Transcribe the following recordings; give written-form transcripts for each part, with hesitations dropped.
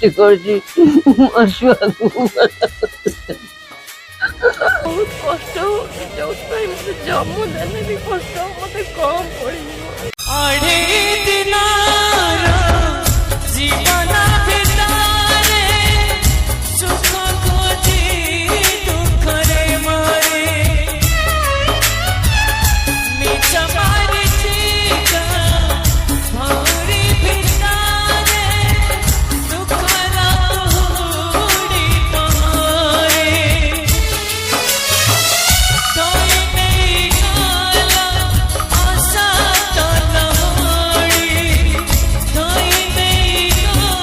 করছি ବହୁତ କଷ୍ଟ ହଉଛି ଯୋଉଥିପାଇଁ ମତେ ଜନ୍ମ ଦେଲେ ବି କଷ୍ଟ ମତେ କମ ପଡିବ। ଅଢ଼େଇ ଦିନର ଜୀବନ ଭିତରେ ସୁଖ ଖୋଜି ଦୁଃଖରେ ମରେ ନିଜ ମରିଚିକା ଭରି ଭିତରେ ଦୁଃଖର ହୁଡ଼ି ପହଁରେ ତୋଇ ନେଇ ଗଲା ଆଶା ତୋଇ ନେଇ ଗଲା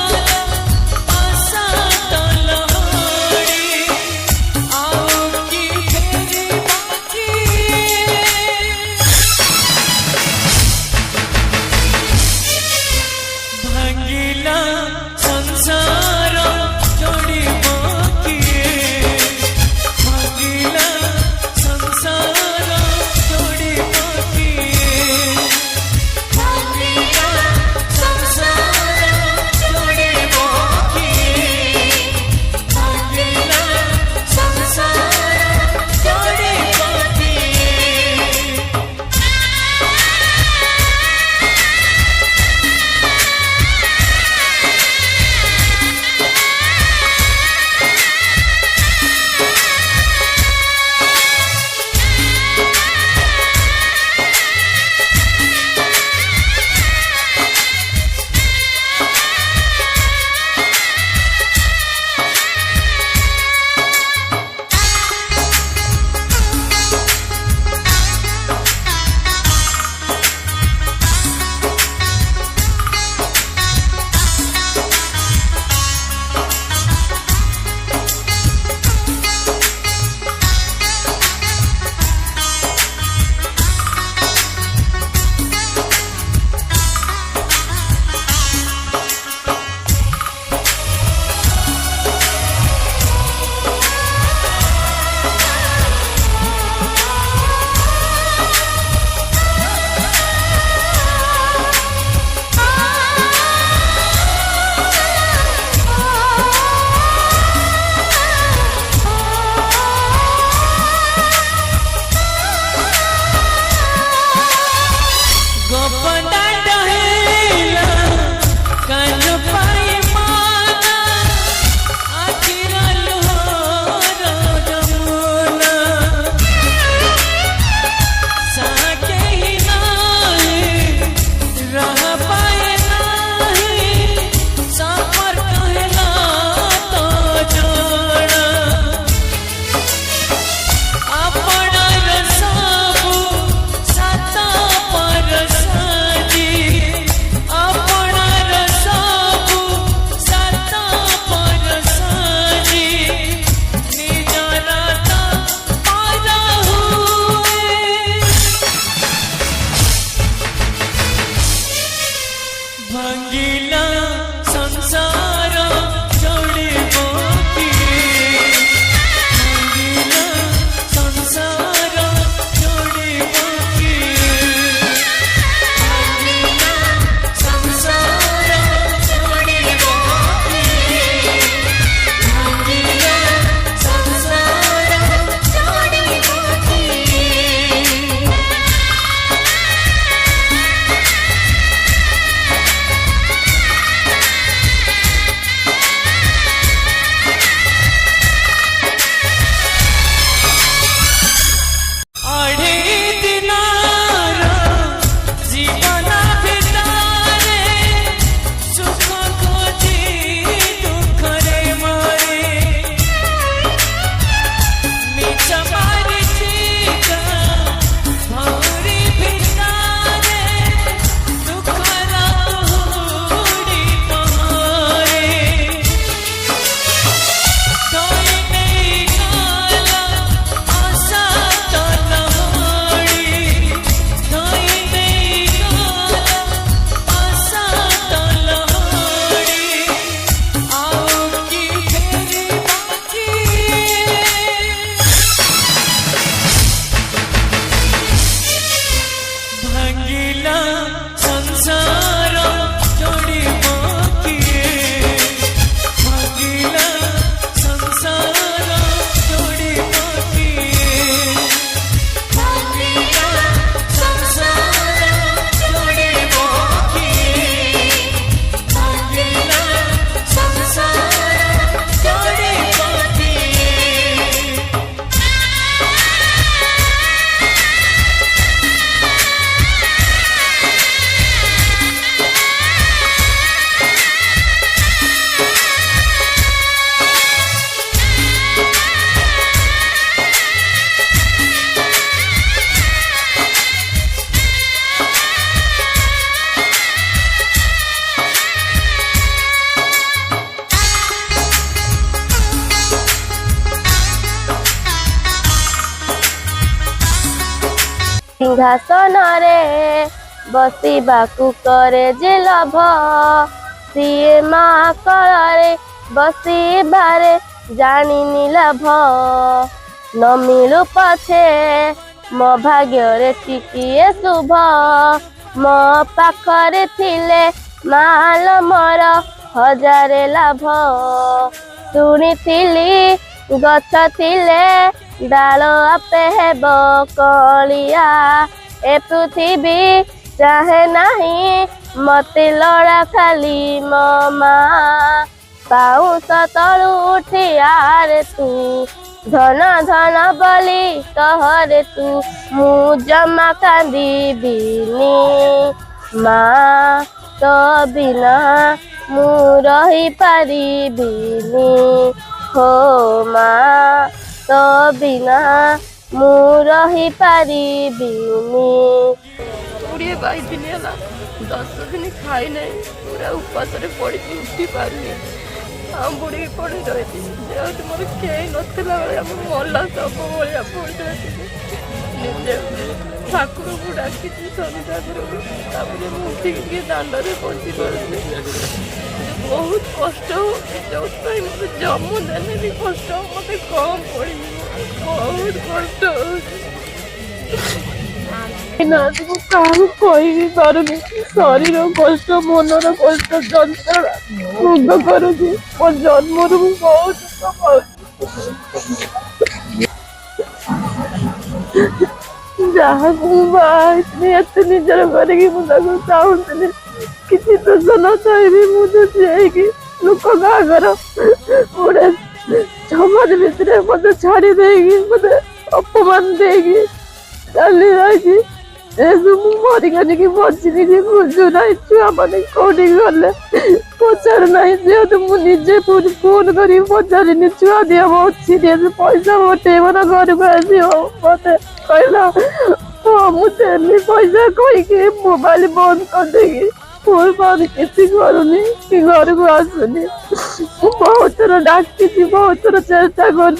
सिंहासन रे बसिबाकू करे जे लभ सीए माँ कଳରେ बसिबारे जानिनी लाभ न मिलु पछे मो भाग्य टिकिए शुभ मो पाखरे थिले माल मोर हजारे लाभ शुणिथिली गछ थिले डाल आपे हेब कलिया ए पृथ्वी चाहे नहीं मते लड़ा खाली मो माँ पाउस तलु उठियारे तू धन धन बोली कहरे तू मु जमा कांदिबिनी माँ तो बिना मु रही पारिबिनी हो माँ तो बिना मु रही पारिबिनी 22 दिन है 10 दिन खाई नहीं पूरा उपास पड़ी उठी पारनी हम बुढ़ी पड़ी रही जेहतु मोर कई नथिला मला सब भाया पड़ निजे ठाकुर को डाकी शनि ठाकुर को मुझे दांडे बंची कर बहुत कष्ट जो मत जम देने भी कष्ट मत कम पड़ी बहुत कष्ट काम कही पारुनी शरीर कष्ट मनर कष्ट जंत्रणा भोग करुची मो जन्म बहुत जहाँ एत निजर करके मुझे चाहूली किसी दोष न चाहिए मुझे लोक बागर गोटे समाज भितर मत छाड़ी देगी मत अपमान देगी चली रही मरिगनी कि बचनी कि बुझु ना छुआ मैंने कौटी गले पचार ना जेहतु मुझे फोन कर पचारि छुआ दिया बहुत सीरीयस पैसा पठेब ना घर को आस मत कहला हाँ मुझे पैसा कहीकि मोबाइल बंद कर देगी फोन फान किसी करूनी कि घर को आसुनी बहुत थर डाकी बहुत थर चेष्टा कर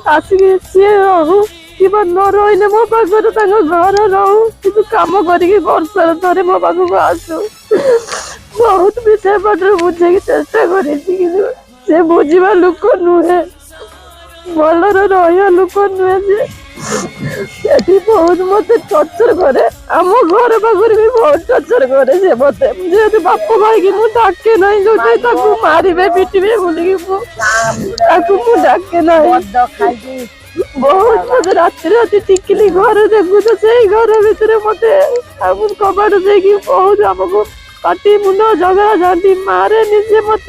आसिक सी रहू कि न रही मो पाखे घर रहू कि कम करके वर्षर थे मो पाखक आसू बहुत विषय पटर बुझे चेष्टा कर बुझा लोक नुहे भलर रहा लोक नुहे से बहुत मत टर्चर करे आम घर पाखर भी बहुत टर्चर करे से मत जेहतु बाप भाई की मुझे डाके ना जो मारे पिटे बोलिकी डाके ना बहुत मत राति राति टिकिली घर देखु तो से घर भितर मत कबाट देगी बहुत आमको काटी मुंड झगड़ा झांटी मारे निजे मत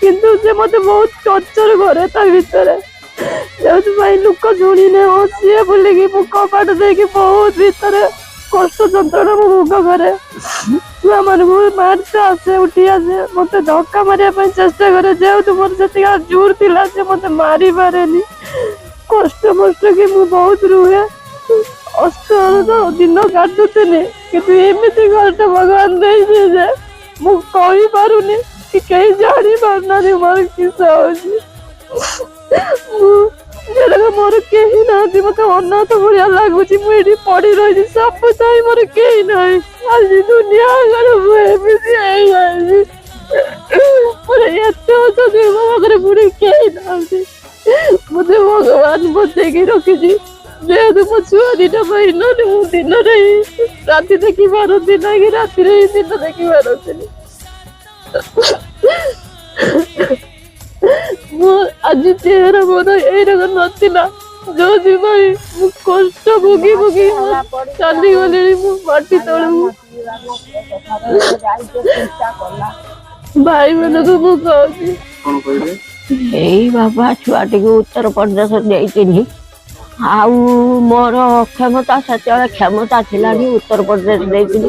किंतु से मत बहुत टर्चर करे ता भितर जेहतु भाई लोक शुणी हसी बोलिकी कबाट देगी बहुत भितर कष्ट जंत्रणा भोग करे छुआ मान मारते आसे उठी आसे मत धक्का मारे चेष्टा करे जेहतु मोर से जोर थिला से मत मारी पारे कष्ट मस्ट कि मु बहुत रुहे अष्ट दिन काटुनी कि एमती घर भगवान दे जाए मु कही पारुनी कि कहीं जानी पारना मोर किस मोर कहीं ना मत अनाथ भाया लगुच मुझे पड़ी रही सब चाहे मोर कहीं ना आज दुनिया अगर बुढ़ी कहीं ना मत भगवान बचे रखी जेहतु मो छुआ दीटा बहन दिन राति देखी पारती ना कि राति दिन देखी पारती आज चेहरा मोर यक नाला जो भाई कष्ट भोगी भोगी चली गली माटी तलू भाई मान को मुझे बाबा छुआ टी उत्तर प्रदेश जाइनी आउ मोर क्षमता से क्षमता थिला उत्तर प्रदेश जाइनी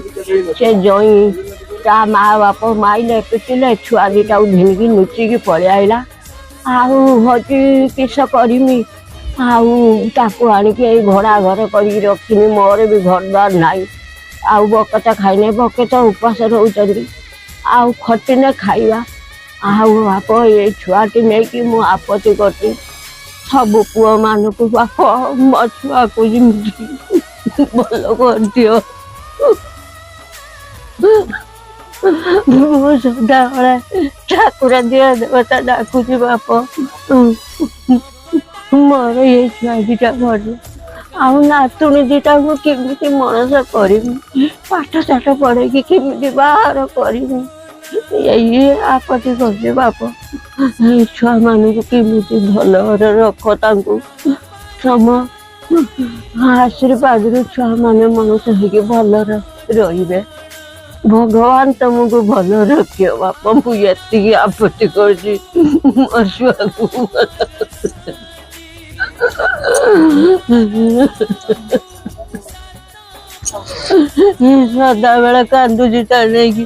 से जई ता माँ बाप माइले पिटिले छुआ दीटा घिनिकी लुचिकी पलि आइला आउ हजी किस करमी आउ आणिकी भड़ा घर कर रखी मोर भी घर द्वार नाई आउ बकेटा खाइने बकेटा उपास रोचंदी आउ खटिने खाइबा आउ बाप ये छुआटी नहीं कि मु आपत्ति करती सब पुओ मान को बाप मो छुआ को जिंदगी भल कर दियो सदा ठाकुर दिया देवता डाकुची बाप मोर ये छुआ दीटा भर आउ नातुणी दीटा को केमिति मनस करमी पाठ साठ पढ़े केमिति बाहर करमी ये आपत्ति कर बाप छुआ मान को केमिति भल रख सम आशीर्वाद छुआ मैंने मनुष्य होगी भल रे भगवान तुमको भल रखियो बाप मुझे आपत्ति कर सदा बेला कांदुची नहीं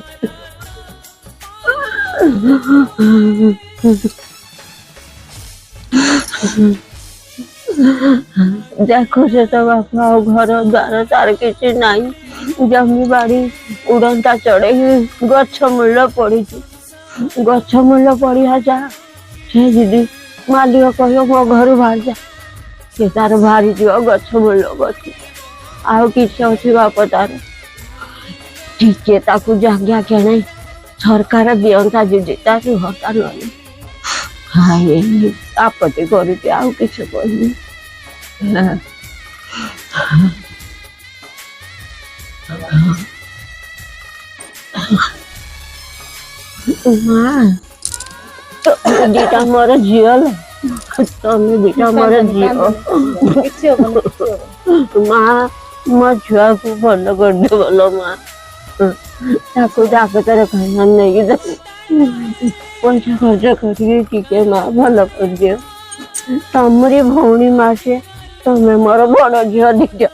देखो से तो बापा घर द्वार तार किसी नाई जमी बाड़ी उड़ंता चढ़े गछ मूल पड़ी गछ मूल पड़िया जा से दीदी मालिक कह मो घर बाहर जा से तार बाहरी जीव गछ मूल गछ आउ किसी अच्छी बाप तार टीके ताकू जगह केण सरकार दिंता जी तार हता ना आपत्ति करुचे आउ किसी कहनी दीटा मोर झील तमें दीटा मोर झील माँ मो छुआ को भल कर दे भल माँ डाक्तर खाना नहीं पैसा खर्च करके माँ भल कर दियो तमरी भौणी माँ से तमें मोर बड़ झील दीटा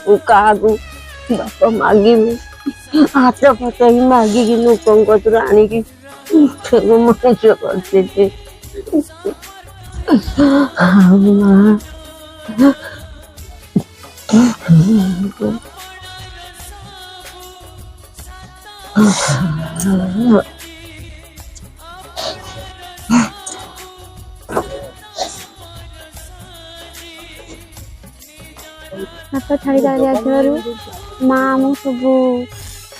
क्या बाप मागिमी हाथ फात ही मागिकी लोक आणिकी मनुष्य करते हाथ छाड़ी माँ आम सब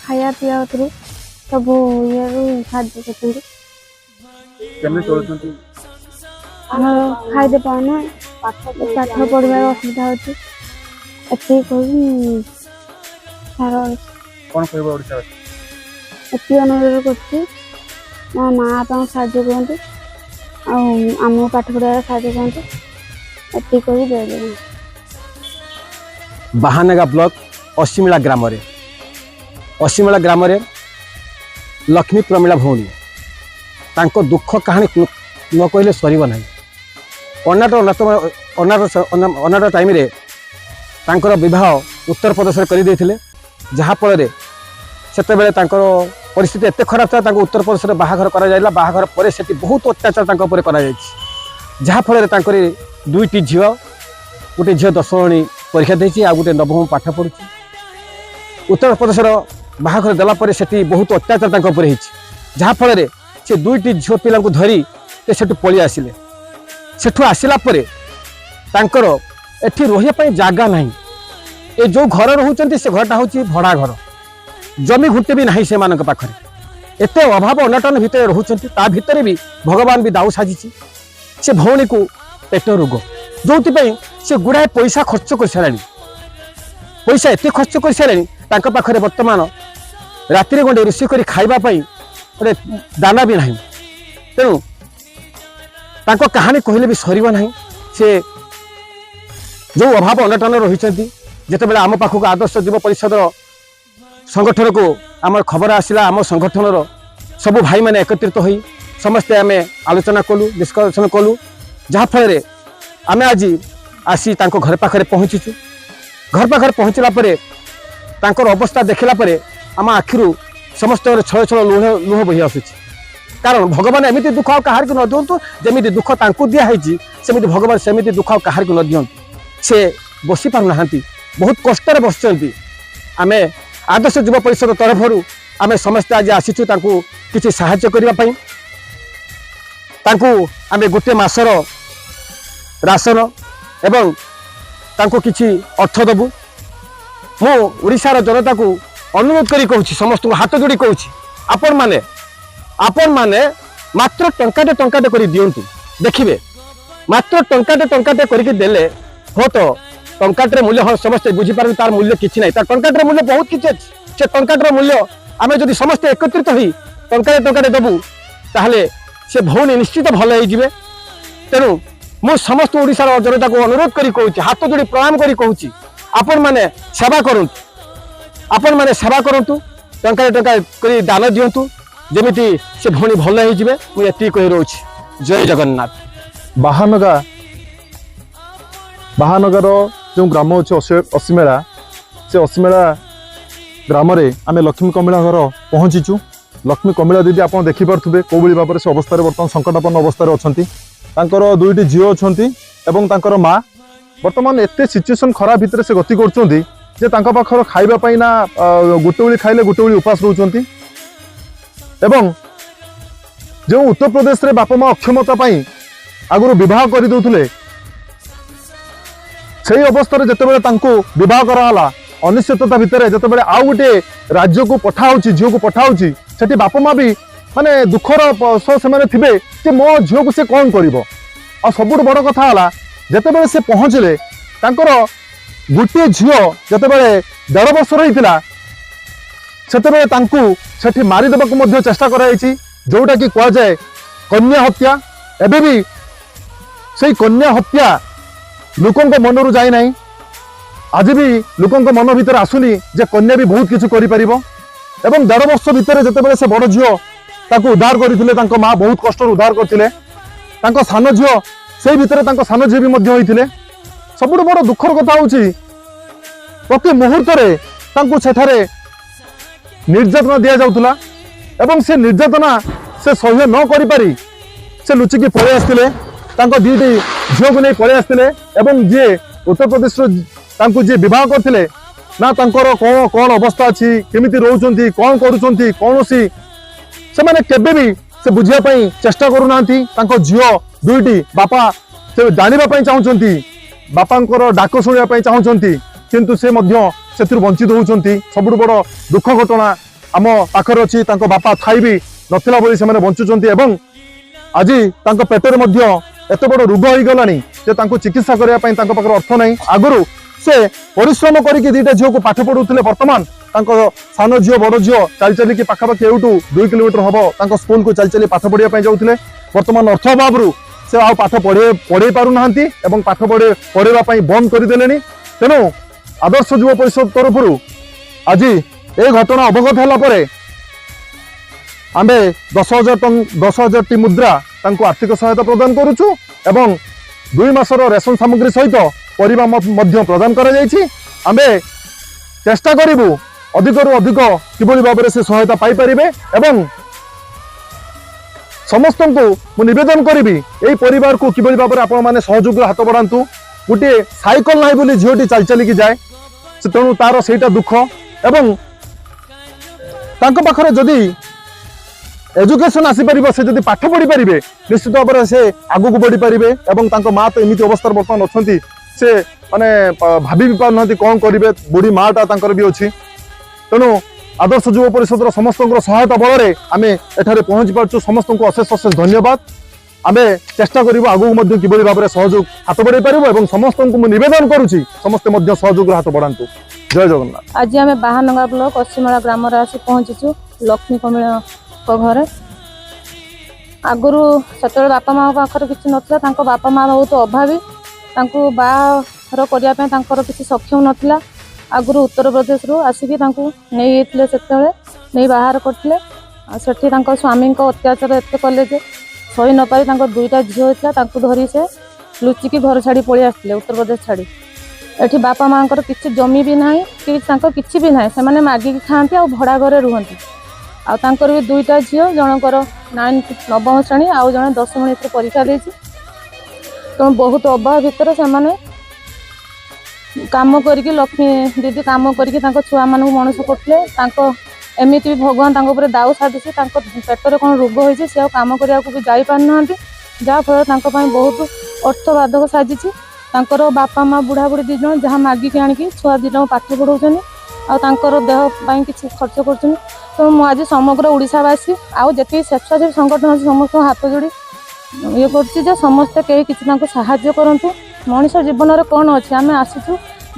खाया पिया सब ये साहाଯ୍य करते खाईदे पाने पाठ पढ़ार असुविधा होती अनुरोध कर मो माँ बापा साहाଯ୍य करते आम पाठ पढ़ार साहाଯ୍य करते एति दे बाहानगा ब्लॉक असीमेला ग्राम रे लक्ष्मी प्रमिला भौणी तांको दुख कहानी न कहले सरीब ना अनाथ टाइम रे तांकर विवाह उत्तर प्रदेश कर जहाँफल से परिस्थिति एत खराब था उत्तर प्रदेश में बाहाघर बाहाघर पर से बहुत अत्याचार जहाँफल दुईटी झील गोटे झील 10 श्रेणी परीक्षा देती आ गोटे 9वीं पाठ पढ़ुची उत्तर प्रदेश बाहाघर देला से बहुत अत्याचार जहाँफल से दुईटी झील पिला धरी से पलि आसिले सेठू आसला एठी रही जगह ना ये जो घर रोचे से घरटा हूँ भड़ा घर जमी घुटे भी ना से पाखे एत अभाव अनटन भितर रोचे ता भितर भी भगवान भी दाऊ साजी से भौणी को पेट रोग जो से गुड़ाए पैसा खर्च कर सारे पैसा एत खर्च कर सारे पाखे बर्तमान राति गोटे रोषे कर खावाई गोटे दाना भी ना तेणु कहानी कहले भी सर ना से जो अभाव अनटन रही जिते आम पाखक आदर्श युव परिषद संगठन को आम खबर आसला आम संगठन सबू भाई मैंने एकत्रित हो समस्ते आम आलोचना कलु डिस्कसन कलु जहाँफल आम आज आसी घर पाखे पहुँचीचु घर पाखे पहुँचला अवस्था देखला आम आखिर समस्त छल छल लुह बही आसूची कारण भगवान एमती दुख कहार को न दिंतु जमी दुख तांकु दिखाई सेमती भगवान सेमती दुख कहार को न दिंतु से बसी पारना बहुत कष्ट बस आम आदर्श युव परिषद तरफ आम समस्ते आज आसीचु किसी साहाय्य करने आम गोटे मासर ରାସନ ଏବଂ ତାଙ୍କୁ କିଛି ଅର୍ଥ ଦେବୁ। ମୁଁ ଓଡ଼ିଶାର ଜନତାକୁ ଅନୁରୋଧ କରି କହୁଛି, ସମସ୍ତଙ୍କୁ ହାତ ଯୋଡ଼ି କହୁଛି, ଆପଣମାନେ ମାତ୍ର ଟଙ୍କାଟେ କରି ଦିଅନ୍ତୁ। ଦେଖିବେ ମାତ୍ର ଟଙ୍କାଟେ କରିକି ଦେଲେ ହୁଏତ ଟଙ୍କାଟିର ମୂଲ୍ୟ, ହଁ ସମସ୍ତେ ବୁଝିପାରନ୍ତି ତାର ମୂଲ୍ୟ କିଛି ନାହିଁ, ତାର ଟଙ୍କାଟିର ମୂଲ୍ୟ ବହୁତ କିଛି ଅଛି। ସେ ଟଙ୍କାଟିର ମୂଲ୍ୟ ଆମେ ଯଦି ସମସ୍ତେ ଏକତ୍ରିତ ହୋଇ ଟଙ୍କାଟେ ଦେବୁ ତାହେଲେ ସେ ଭଉଣୀ ନିଶ୍ଚିତ ଭଲ ହେଇଯିବେ। ତେଣୁ ମୁଁ ସମସ୍ତ ଓଡ଼ିଶାର ଜନତାକୁ ଅନୁରୋଧ କରି କହୁଛି, ହାତ ଯୋଡ଼ି ପ୍ରଣାମ କରି କହୁଛି, ଆପଣମାନେ ସେବା କରନ୍ତୁ, ଟଙ୍କା କରି ଦାନ ଦିଅନ୍ତୁ, ଯେମିତି ସେ ଭଉଣୀ ଭଲ ହେଇଯିବେ। ମୁଁ ଏତିକି କହି ରହୁଛି। ଜୟ ଜଗନ୍ନାଥ। ବାହାନଗାର ଯେଉଁ ଗ୍ରାମ ଅଛି ଅସିମେଳା, ସେ ଅସିମେଳା ଗ୍ରାମରେ ଆମେ ଲକ୍ଷ୍ମୀ କମିଳା ଘର ପହଞ୍ଚିଛୁ। ଲକ୍ଷ୍ମୀ କମିଳା ଦିଦି ଆପଣ ଦେଖିପାରୁଥିବେ କେଉଁଭଳି ଭାବରେ ସେ ଅବସ୍ଥାରେ ବର୍ତ୍ତମାନ ସଙ୍କଟାପନ୍ନ ଅବସ୍ଥାରେ ଅଛନ୍ତି। ତାଙ୍କର 2ଟି ଝିଅ ଅଛନ୍ତି ଏବଂ ତାଙ୍କର ମା। ବର୍ତ୍ତମାନ ଏତେ ସିଚୁଏସନ୍ ଖରାପ ଭିତରେ ସେ ଗତି କରୁଛନ୍ତି ଯେ ତାଙ୍କ ପାଖରେ ଖାଇବା ପାଇଁ ନା ଗୋଟେ ଓଳି ଖାଇଲେ ଗୋଟେ ଓଳି ଉପାସ ରହୁଛନ୍ତି। ଏବଂ ଯେଉଁ ଉତ୍ତରପ୍ରଦେଶରେ ବାପା ମା ଅକ୍ଷମତା ପାଇଁ ଆଗରୁ ବିବାହ କରିଦେଉଥିଲେ, ସେଇ ଅବସ୍ଥାରେ ଯେତେବେଳେ ତାଙ୍କୁ ବିବାହ କରାହେଲା, ଅନିଶ୍ଚିତତା ଭିତରେ ଯେତେବେଳେ ଆଉ ଗୋଟିଏ ରାଜ୍ୟକୁ ପଠାଉଛି, ଝିଅକୁ ପଠାଉଛି, ସେଠି ବାପା ମା ବି ମାନେ ଦୁଃଖର ସହ ସେମାନେ ଥିବେ ଯେ ମୋ ଝିଅକୁ ସେ କ'ଣ କରିବ। ଆଉ ସବୁଠୁ ବଡ଼ କଥା ହେଲା ଯେତେବେଳେ ସେ ପହଞ୍ଚିଲେ, ତାଙ୍କର ଗୋଟିଏ ଝିଅ ଯେତେବେଳେ 1.5 ବର୍ଷର ହେଇଥିଲା ସେତେବେଳେ ତାଙ୍କୁ ସେଠି ମାରିଦେବାକୁ ମଧ୍ୟ ଚେଷ୍ଟା କରାଯାଇଛି, ଯେଉଁଟାକି କୁହାଯାଏ କନ୍ୟା ହତ୍ୟା। ଏବେ ବି ସେଇ କନ୍ୟା ହତ୍ୟା ଲୋକଙ୍କ ମନରୁ ଯାଇନାହିଁ। ଆଜି ବି ଲୋକଙ୍କ ମନ ଭିତରେ ଆସୁନି ଯେ କନ୍ୟା ବି ବହୁତ କିଛି କରିପାରିବ। ଏବଂ 1.5 ବର୍ଷ ଭିତରେ ଯେତେବେଳେ ସେ ବଡ଼ ଝିଅ ତାକୁ ଉଦ୍ଧାର କରିଥିଲେ, ତାଙ୍କ ମା ବହୁତ କଷ୍ଟରେ ଉଦ୍ଧାର କରିଥିଲେ, ତାଙ୍କ ସାନ ଝିଅ ସେଇ ଭିତରେ ତାଙ୍କ ସାନ ଝିଅ ବି ମଧ୍ୟ ହୋଇଥିଲେ। ସବୁଠୁ ବଡ଼ ଦୁଃଖର କଥା ହେଉଛି ପ୍ରତି ମୁହୂର୍ତ୍ତରେ ତାଙ୍କୁ ସେଠାରେ ନିର୍ଯାତନା ଦିଆଯାଉଥିଲା ଏବଂ ସେ ନିର୍ଯାତନା ସେ ସହ୍ୟ ନ କରିପାରି ସେ ଲୁଚିକି ପଳେଇ ଆସିଥିଲେ। ତାଙ୍କ 2ଟି ଝିଅକୁ ନେଇ ପଳେଇ ଆସିଥିଲେ ଏବଂ ଯିଏ ଉତ୍ତରପ୍ରଦେଶରୁ ତାଙ୍କୁ ଯିଏ ବିବାହ କରିଥିଲେ ନା ତାଙ୍କର କ'ଣ ଅବସ୍ଥା ଅଛି, କେମିତି ରହୁଛନ୍ତି, କ'ଣ କରୁଛନ୍ତି, କୌଣସି ସେମାନେ କେବେ ବି ସେ ବୁଝିବା ପାଇଁ ଚେଷ୍ଟା କରୁନାହାନ୍ତି। ତାଙ୍କ ଝିଅ 2ଟି ବାପା ସେ ଜାଣିବା ପାଇଁ ଚାହୁଁଛନ୍ତି, ବାପାଙ୍କର ଡାକ ଶୁଣିବା ପାଇଁ ଚାହୁଁଛନ୍ତି, କିନ୍ତୁ ସେ ମଧ୍ୟ ସେଥିରୁ ବଞ୍ଚିତ ହେଉଛନ୍ତି। ସବୁଠୁ ବଡ଼ ଦୁଃଖ ଘଟଣା ଆମ ପାଖରେ ଅଛି। ତାଙ୍କ ବାପା ଥାଇ ବି ନଥିଲା ବୋଲି ସେମାନେ ବଞ୍ଚୁଛନ୍ତି ଏବଂ ଆଜି ତାଙ୍କ ପେଟରେ ମଧ୍ୟ ଏତେ ବଡ଼ ରୋଗ ହୋଇଗଲାଣି ଯେ ତାଙ୍କୁ ଚିକିତ୍ସା କରିବା ପାଇଁ ତାଙ୍କ ପାଖରେ ଅର୍ଥ ନାହିଁ। ଆଗରୁ ସେ ପରିଶ୍ରମ କରିକି 2ଟା ଝିଅକୁ ପାଠ ପଢ଼ାଉଥିଲେ, ବର୍ତ୍ତମାନ ତାଙ୍କ ସାନ ଝିଅ ବଡ଼ ଝିଅ ଚାଲି ପାଖାପାଖି ଏଇଠୁ 2 କିଲୋମିଟର ହେବ ତାଙ୍କ ସ୍କୁଲକୁ ଚାଲି ପାଠ ପଢ଼ିବା ପାଇଁ ଯାଉଥିଲେ। ବର୍ତ୍ତମାନ ଅର୍ଥ ଅଭାବରୁ ସେ ଆଉ ପାଠ ପଢ଼େଇ ପାରୁନାହାନ୍ତି ଏବଂ ପାଠ ପଢ଼େଇବା ପାଇଁ ବନ୍ଦ କରିଦେଲେଣି। ତେଣୁ ଆଦର୍ଶ ଯୁବ ପରିଷଦ ତରଫରୁ ଆଜି এই ঘটনা অবগত ହେଲା ପରେ ଆମେ 10,000ଟି ମୁଦ୍ରା ତାଙ୍କୁ ଆର୍ଥିକ ସହାୟତା ପ୍ରଦାନ କରୁଛୁ ଏବଂ 2 ମାସର ରେସନ ସାମଗ୍ରୀ ସହିତ ପରିବା ମଧ୍ୟ ପ୍ରଦାନ କରାଯାଇଛି। ଆମେ ଚେଷ୍ଟା କରିବୁ ଅଧିକରୁ ଅଧିକ କିଭଳି ଭାବରେ ସେ ସହାୟତା ପାଇପାରିବେ ଏବଂ ସମସ୍ତଙ୍କୁ ମୁଁ ନିବେଦନ କରିବି এই ପରିବାରକୁ କିଭଳି ଭାବରେ ଆପଣମାନେ ସହଯୋଗର ହାତ ବଢ଼ାନ୍ତୁ। ଗୋଟିଏ ସାଇକେଲ ନାହିଁ ବୋଲି ଝିଅଟି ଚାଲିକି ଯାଏ, ତେଣୁ ତାର ସେଇଟା ଦୁଃଖ ଏବଂ ତାଙ୍କ ପାଖରେ ଯଦି एजुकेशन आसीपर से जब पाठ पढ़ी पारे निश्चित भाव में से आगू बढ़ी पारे और तांको माँ तो एमती अवस्था बर्तमान अच्छा से माने भाभी भी पार कौन करेंगे बुढ़ी माँटा भी अच्छी तेणु आदर्श युव परिषद समस्त सहायता बल में आम एठारे पहुँची पार्छु समस्त को अशेष अशेष धन्यवाद आम चेष्टा करूँ आगू कि भाव में सहयोग हाथ बढ़ाई पार और समस्त को निवेदन करुँची समस्ते सहयोग हाथ बढ़ातु जय जगन्नाथ। आज आम बाहानगा ब्लॉक असीमाला ग्राम आसी पहुँचीचु लक्ष्मी कमिला घरे आगुरी से बापा माँ पाखे किसी ना बापा माँ बहुत अभावी बाहर करने किसी सक्षम नाला आगुरी उत्तर प्रदेश रू आसिक नहीं से बाहर करते स्वामी अत्याचार एत कले सही न पारी दुईटा झील होता धरी से लुचिकी घर छाड़ी पलि आसते उत्तर प्रदेश छाड़ी एठी बापा माँ किसी जमी भी ना कि भी ना से मागिकी खाती आ भड़ा घरे रुहति आर भी दुईटा झील जनकर 9th-9th श्रेणी आउ जड़े 10th परीक्षा दे तो बहुत अभाव भितर से काम करके लक्ष्मी दीदी काम करके छुआ मान मनुष्य करते एमती भी भगवान दाऊ साधुचे पेटर कौन रोग होती से काम करने को भी जापार ना जहाँफल बहुत ଅର୍ଥବାଧକ ସାଜିଛି। ତାଙ୍କର ବାପା ମା ବୁଢ଼ା ବୁଢ଼ୀ 2 ଜଣ ଯାହା ମାଗିକି ଆଣିକି ଛୁଆ 2 ଜଣ ପାଠ ପଢ଼ାଉଛନ୍ତି ଆଉ ତାଙ୍କର ଦେହ ପାଇଁ କିଛି ଖର୍ଚ୍ଚ କରୁଛନ୍ତି। ତେଣୁ ମୁଁ ଆଜି ସମଗ୍ର ଓଡ଼ିଶାବାସୀ ଆଉ ଯେତିକି ସ୍ୱେଚ୍ଛାସେବୀ ସଂଗଠନ ଅଛି ସମସ୍ତଙ୍କୁ ହାତ ଯୋଡ଼ି ଇଏ କରୁଛି ଯେ ସମସ୍ତେ କେହି କିଛି ତାଙ୍କୁ ସାହାଯ୍ୟ କରନ୍ତୁ। ମଣିଷ ଜୀବନରେ କ'ଣ ଅଛି, ଆମେ ଆସିଛୁ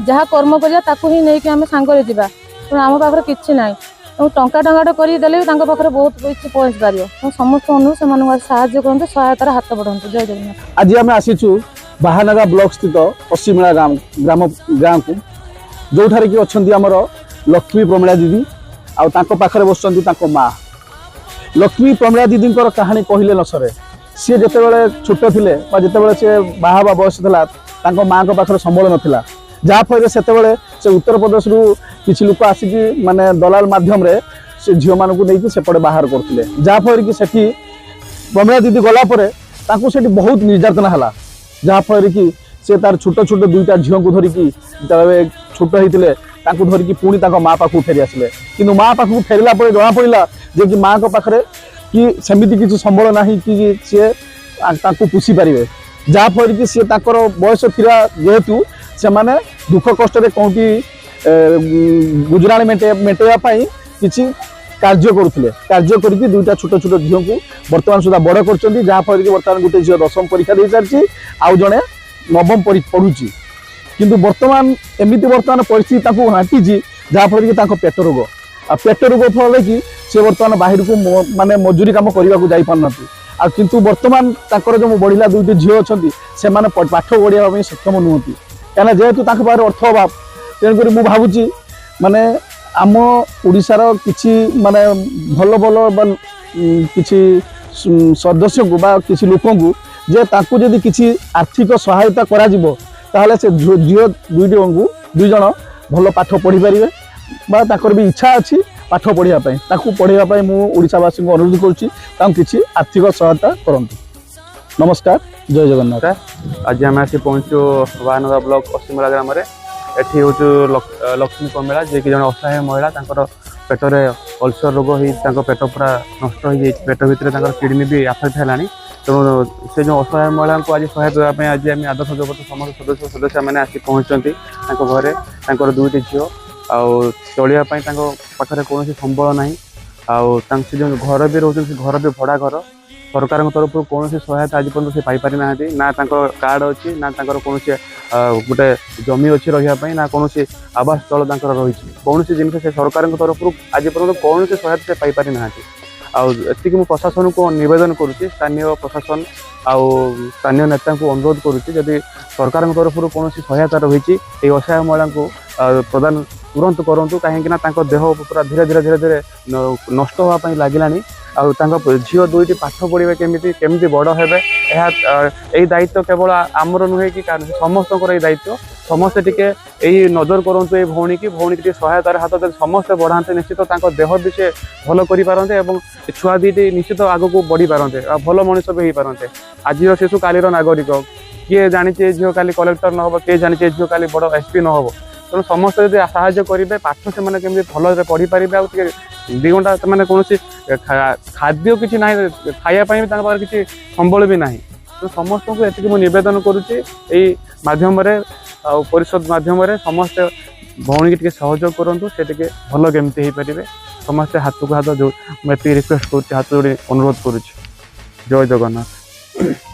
ଯାହା କର୍ମ କରିବା ତାକୁ ହିଁ ନେଇକି ଆମେ ସାଙ୍ଗରେ ଯିବା। ତେଣୁ ଆମ ପାଖରେ କିଛି ନାହିଁ, ତେଣୁ ଟଙ୍କାଟେ କରିକି ଦେଲେ ବି ତାଙ୍କ ପାଖରେ ବହୁତ କିଛି ପହଞ୍ଚି ପାରିବ। ତେଣୁ ସମସ୍ତ ଅନୁରୋଧ ସେମାନଙ୍କୁ ଆଜି ସାହାଯ୍ୟ କରନ୍ତୁ, ସହାୟତାର ହାତ ବଢ଼ାନ୍ତୁ। ଜୟ ଜଗନ୍ନାଥ। ଆଜି ଆମେ ଆସିଛୁ ବାହାନଗା ବ୍ଲକ ସ୍ଥିତ ପଶ୍ଚିମେଳା ଗାଁକୁ, ଯେଉଁଠାରେ କି ଅଛନ୍ତି ଆମର ଲକ୍ଷ୍ମୀ ପ୍ରମିଳା ଦିଦି ଆଉ ତାଙ୍କ ପାଖରେ ବସୁଛନ୍ତି ତାଙ୍କ ମା। ଲକ୍ଷ୍ମୀ ପ୍ରମିଳା ଦିଦିଙ୍କର କାହାଣୀ କହିଲେ ନ ସରେ। ସିଏ ଯେତେବେଳେ ଛୋଟ ଥିଲେ ବା ଯେତେବେଳେ ସେ ବାହା ହେବା ବୟସ ଥିଲା ତାଙ୍କ ମାଆଙ୍କ ପାଖରେ ସମ୍ବଳ ନଥିଲା, ଯାହାଫଳରେ ସେତେବେଳେ ସେ ଉତ୍ତରପ୍ରଦେଶରୁ କିଛି ଲୋକ ଆସିକି ମାନେ ଦଲାଲ ମାଧ୍ୟମରେ ସେ ଝିଅମାନଙ୍କୁ ନେଇକି ସେପଟେ ବାହାର କରୁଥିଲେ। ଯାହାଫଳରେ କି ସେଠି ପ୍ରମିଳା ଦିଦି ଗଲା ପରେ ତାଙ୍କୁ ସେଠି ବହୁତ ନିର୍ଯାତନା ହେଲା। ଯାହାଫଳରେ କି ସେ ତାର ଛୋଟ ଛୋଟ 2ଟା ଝିଅଙ୍କୁ ଧରିକି ଯେତେବେଳେ ଛୋଟ ହେଇଥିଲେ ତାଙ୍କୁ ଧରିକି ପୁଣି ତାଙ୍କ ମା ପାଖକୁ ଫେରି ଆସିଲେ। କିନ୍ତୁ ମା ପାଖକୁ ଫେରିଲା ପରେ ଜଣାପଡ଼ିଲା ଯେ କି ମାଆଙ୍କ ପାଖରେ କି ସେମିତି କିଛି ସମ୍ବଳ ନାହିଁ କି ସିଏ ତାଙ୍କୁ ପୋଷି ପାରିବେ। ଯାହାଫଳରେ କି ସିଏ ତାଙ୍କର ବୟସ ଥିଲା ଯେହେତୁ ସେମାନେ ଦୁଃଖ କଷ୍ଟରେ କେଉଁଠି ଗୁଜୁରାଣ ମେଣ୍ଟାଇବା ପାଇଁ କିଛି କାର୍ଯ୍ୟ କରୁଥିଲେ। କାର୍ଯ୍ୟ କରିକି 2ଟା ଛୋଟ ଛୋଟ ଝିଅଙ୍କୁ ବର୍ତ୍ତମାନ ସୁଦ୍ଧା ବଡ଼ କରିଛନ୍ତି। ଯାହାଫଳରେ କି ବର୍ତ୍ତମାନ ଗୋଟେ ଝିଅ 10ମ ପରୀକ୍ଷା ଦେଇସାରିଛି, ଆଉ ଜଣେ 9ମ ପଢ଼ୁଛି। କିନ୍ତୁ ବର୍ତ୍ତମାନ ଏମିତି ପରିସ୍ଥିତି ତାଙ୍କୁ ଘାଣ୍ଟିଛି ଯାହାଫଳରେ କି ତାଙ୍କ ପେଟ ରୋଗ, ଆଉ ପେଟ ରୋଗ ଫଳରେ କି ସେ ବର୍ତ୍ତମାନ ବାହାରକୁ ମାନେ ମଜୁରୀ କାମ କରିବାକୁ ଯାଇପାରୁନାହାନ୍ତି। ଆଉ କିନ୍ତୁ ବର୍ତ୍ତମାନ ତାଙ୍କର ଯେଉଁ ବଢ଼ିଲା 2ଟି ଝିଅ ଅଛନ୍ତି ସେମାନେ ପାଠ ପଢ଼ିବା ପାଇଁ ସକ୍ଷମ ନୁହନ୍ତି, କାହିଁକିନା ଯେହେତୁ ତାଙ୍କ ପାଖରେ ଅର୍ଥ ଅଭାବ। ତେଣୁକରି ମୁଁ ଭାବୁଛି ମାନେ ଆମ ଓଡ଼ିଶାର କିଛି ମାନେ ଭଲ ବା କିଛି ସଦସ୍ୟଙ୍କୁ ବା କିଛି ଲୋକଙ୍କୁ ଯେ ତାଙ୍କୁ ଯଦି କିଛି ଆର୍ଥିକ ସହାୟତା କରାଯିବ ତାହେଲେ ସେ ଝିଅ 2 ଜଣ ଭଲ ପାଠ ପଢ଼ିପାରିବେ ବା ତାଙ୍କର ବି ଇଚ୍ଛା ଅଛି ପାଠ ପଢ଼ିବା ପାଇଁ। ତାଙ୍କୁ ପଢ଼ିବା ପାଇଁ ମୁଁ ଓଡ଼ିଶାବାସୀଙ୍କୁ ଅନୁରୋଧ କରୁଛି ତାଙ୍କୁ କିଛି ଆର୍ଥିକ ସହାୟତା କରନ୍ତୁ। ନମସ୍କାର, ଜୟ ଜଗନ୍ନାଥ। आज आम आसी पहुँचु बाहानगा ब्लॉक पश्चिमला ग्राम एठी हूँ लक्ष्मी प्रमिला जे कि जन असहाय महिला पेटरे अल्सर रोग हो पेट पूरा नष्ट हो जाए, पेट भितर किडनी भी आफेक्ट है। तेणु से जो असहाय महिला को आज सहायता देवाई आज आम आदर्श जगत समस्त सदस्य मैंने आसी पहुँचती घरे 2टी झील आलियापाई पाखे कौन संबल ना से जो घर भी रोचे घर भी भड़ा घर सरकार तरफ कौन सहायता आज पर्यटन से पाई ना ना कार्ड अच्छी ना कौन गोटे जमी अच्छी रही ना कौन आवास स्थल रही कौन जिन से सरकार तरफ आज पर्यटन कौन सहायता से पाई ना। आती मुझे प्रशासन को निवेदन करुच्ची स्थानीय प्रशासन स्थानीय नेता को अनुरोध करुच्ची जदि सरकार तरफ कौन सहायता रही असहाय महिला को प्रदान तुरंत करूँ कहीं देह पूरा धीरे धीरे धीरे धीरे नष्ट होगापाई लगिला। झील 2टी पाठ पढ़े केमी बड़ हे यही दायित्व केवल आमर नुहे कि समस्त दायित्व समस्ते टिके यही नजर करूँ ये भौणी की सहायतार हाथ समस्ते बढ़ाते निश्चित देह भी से भल करें छुआ 2टी निश्चित आग को बढ़ी पारते भल मनीष भी हो पारते। आज शिशु कालीर नागरिक किए जानी झील काली कलेक्टर न हो किए जानी झील काली बड़ एसपी न हो। तेणु समस्त यदि साहाय्य करेंगे पाठ से केमी भल पढ़ी पारे 2 घंटा मैंने कौन खाद्य किसी ना खायापाई भी किसी संबल भी ना। तो समस्त को ये मुझे करुच्ची मध्यम परिषद मध्यम समस्ते भौणी की सहयोग करूँ से भल केमती हो पारे समस्ते हाथ को हाथ जो मुझे रिक्वेस्ट कर हाथ जोड़ी अनुरोध करुच्ची। जय जगन्नाथ।